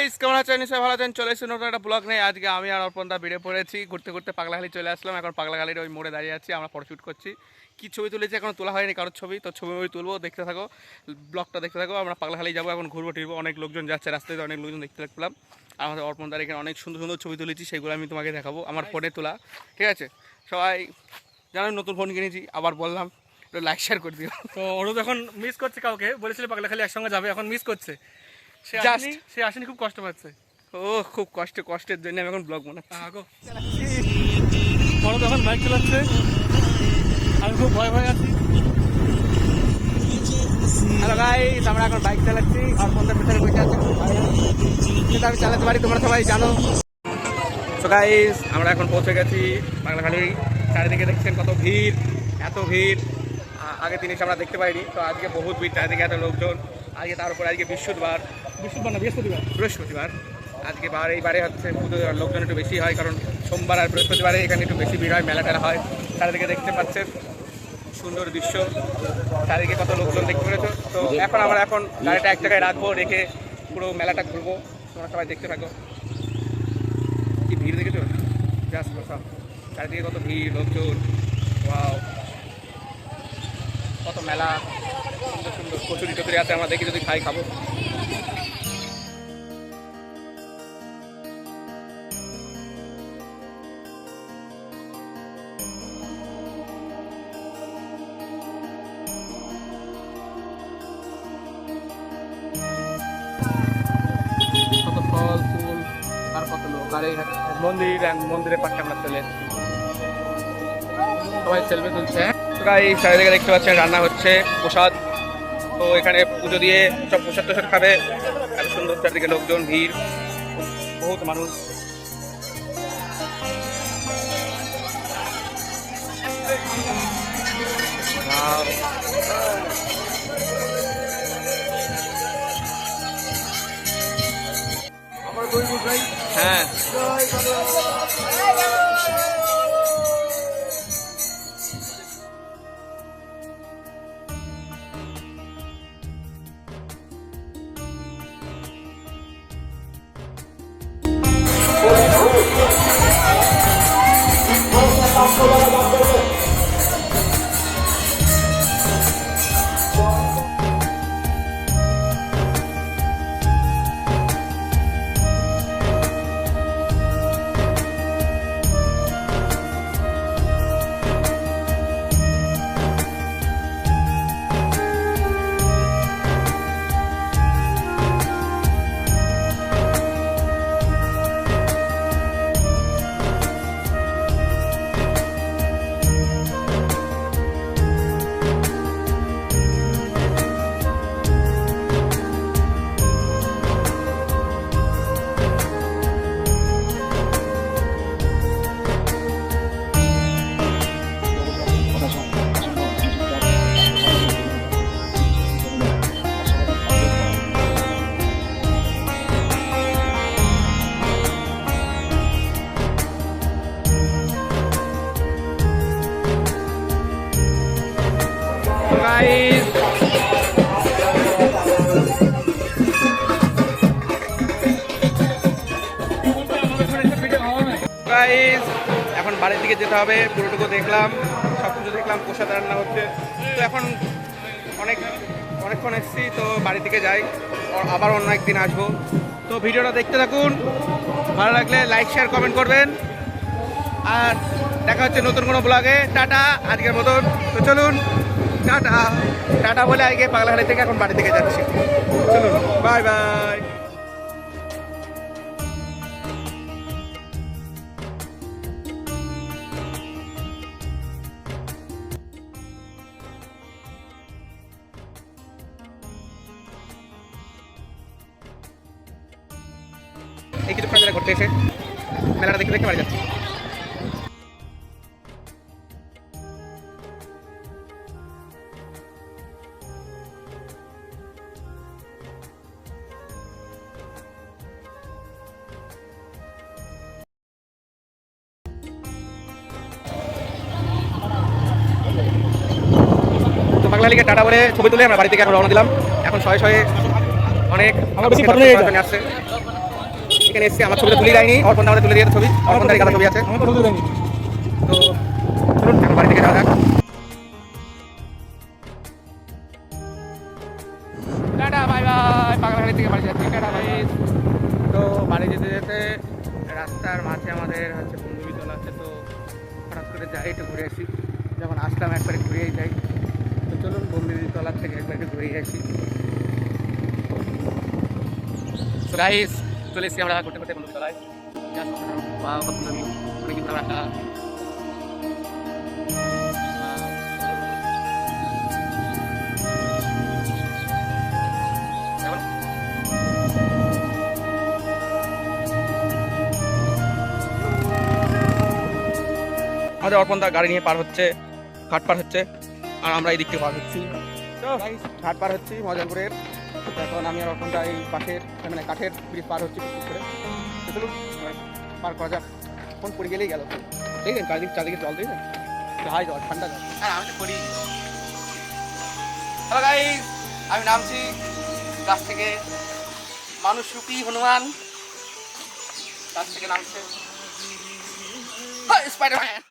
Guys, কেমন আছেন? নিশ্চয়ই ভালো আছেন। চলে এসেছি নতুন একটা ব্লগ নিয়ে। আজকে আমি আর অর্পণদা বেরিয়ে পড়েছি ঘুরতে ঘুরতে পাগলাখালি চলে আসলাম। এখন পাগলাখালির ওই মোড়ে দাঁড়িয়ে আছি, আমরা ফটোশ্যুট করছি। কি ছবি তুলেছি এখনো তোলা হয়নি কারোর ছবি, তো ছবি তুলবো, দেখতে থাকো, ব্লগটা দেখতে থাকো। আমরা পাগলাখালি যাবো, এখন ঘুরবো টিরবো, অনেক লোকজন যাচ্ছে, রাস্তায় অনেক লোকজন দেখতে পেলাম। আর আমাদের অর্পণদার এখানে অনেক সুন্দর সুন্দর ছবি তুলেছি, সেগুলো আমি তোমাকে দেখাবো, আমার ফোনে তোলা। ঠিক আছে, সবাই জানেন নতুন ফোন কিনেছি, আবার বললাম একটু লাইক শেয়ার করে দিও। তো অরূপ এখন মিস করছে কাউকে, বলেছিল পাগলাখালি একসঙ্গে যাবে, এখন মিস করছে। সে আসেনি, খুব কষ্ট পাচ্ছে। ও খুব কষ্টের জন্য আমি এখন ব্লগ বানাচ্ছি। বড় তখন বাইক চালাচ্ছে, আমি খুব ভয় ভয় আছি। হ্যালো গাইস, আমরা এখন বাইক চালাচ্ছি, আর ফোনটার ভিতরে বসে আছে, কিন্তু আমি চালাতে পারি, তোমরা সবাই জানো। তো গাইস, আমরা এখন পৌঁছে গেছি পাগলাখালি। চারিদিকে দেখছেন কত ভিড়, এত ভিড় আগের দিন এসে আমরা দেখতে পাইনি। তো আজকে বহুত ভিড়, চারিদিকে এত লোকজন। আজকে তার উপরে আজকে বৃহস্পতিবার না বৃহস্পতিবার আজকে বার, এই বারে হচ্ছে পুজো, লোকজন একটু বেশি হয়, কারণ সোমবার আর বৃহস্পতিবারে এখানে একটু বেশি ভিড় হয়, মেলা টেলা হয়। চারিদিকে দেখতে পাচ্ছেন সুন্দর দৃশ্য, চারিদিকে কত লোকজন দেখতে পেরেছো। তো আমরা গাড়িটা এক জায়গায় রাখবো, রেখে পুরো মেলাটা ঘুরবো, তোমরা সবাই দেখতে থাকো। কি ভিড় দেখেছো, জাস্ট সব চারিদিকে কত ভিড়, লোকজন, ওয়াও, কত মেলা, সুন্দর সুন্দর কচুরি টচুরি আছে, আমরা দেখি যদি খাই খাবো। কত ফল ফুল আর কত লোক, আর এই মন্দিরের পাশে আমরা চলে এসেছি, সবাই সেলফি তুলছে। এই চারিদিকে দেখতে পাচ্ছেন রান্না হচ্ছে, প্রসাদ। তো এখানে পুজো দিয়ে সব প্রসাদ টসাদ খাবে, এত সুন্দর চারিদিকে লোকজন, ভিড়, বহুত মানুষ। হ্যাঁ, এখন বাড়ির দিকে যেতে হবে। পুরোটুকু দেখলাম, সব কিছু দেখলাম, প্রসাদ রান্না হচ্ছে। তো এখন অনেকক্ষণ এসেছি, তো বাড়ি থেকে যাই, আবার অন্য একদিন আসবো। তো ভিডিওটা দেখতে থাকুন, ভালো লাগলে লাইক শেয়ার কমেন্ট করবেন, আর দেখা হচ্ছে নতুন কোনো ব্লগে। টাটা আজকের মতন। তো চলুন, টাটা টাটা বলে আজকে পাগলাখালি থেকে এখন বাড়ি থেকে যাচ্ছি। চলুন, বাই বাই। এই কিছুক্ষণ ধরে ঘুরতে এসে মেলাটা দেখে দেখে বাড়ি যাচ্ছি। তো পাগলাখালিকে টাটা বলে ছবি তুলে আমরা বাড়ি থেকে এখন রওনা দিলাম। এখন শয়ে শয়ে অনেক আসছে। এখানে এসেছি, আমার ছবিটা তুলে দেয়নি, অর্পণ আমাদের তুলে দিয়ে ছবি, অর্পণ দাঁড়িয়ে ছবি আছে। আমার তো রোদ দেয়নি। তো চলুন এখন বাড়ি থেকে যাওয়া যাক। টাটা বাই বাই, পাগলাখালি থেকে বাড়ি যাচ্ছি, টাটা বাই। তো বাড়ি যেতে যেতে রাস্তার মাঝে আমাদের হচ্ছে বন্ধুবিতলা আছে, তো হঠাৎ করে যাই একটু ঘুরে আসি, যখন আসলাম একবারে ঘুরেই যাই। তো চলুন বন্ধুবিতলার থেকে একবার একটু ঘুরেই আসি। তো গাইস চলে এসেছি আমরা করতে করতে বন্ধুবিতলায়। অনেক রাস্তা। আমাদের অর্পণদা গাড়ি নিয়ে পার হচ্ছে, ঘাট পার হচ্ছে, আর আমরা এই দিক থেকে পার হচ্ছি। তো ঘাট পার হচ্ছি মজাপুরের। এখন আমি আর অর্পণদা এই পাশের মানে কাঠের ব্রিজ পার হচ্ছি পিস করে। তো চলুন পার করা যাক। ফোন পড়ে গেলেই গেল, দেখবেন চারদিকে জল দেখবেন, হাই জল, ঠান্ডা জল। হ্যাঁ আমি তো করি। হ্যালো গাইস, আমি নামছি গাছ থেকে, মানুষ রূপী হনুমান গাছ থেকে নামছে, স্পাইডারম্যান।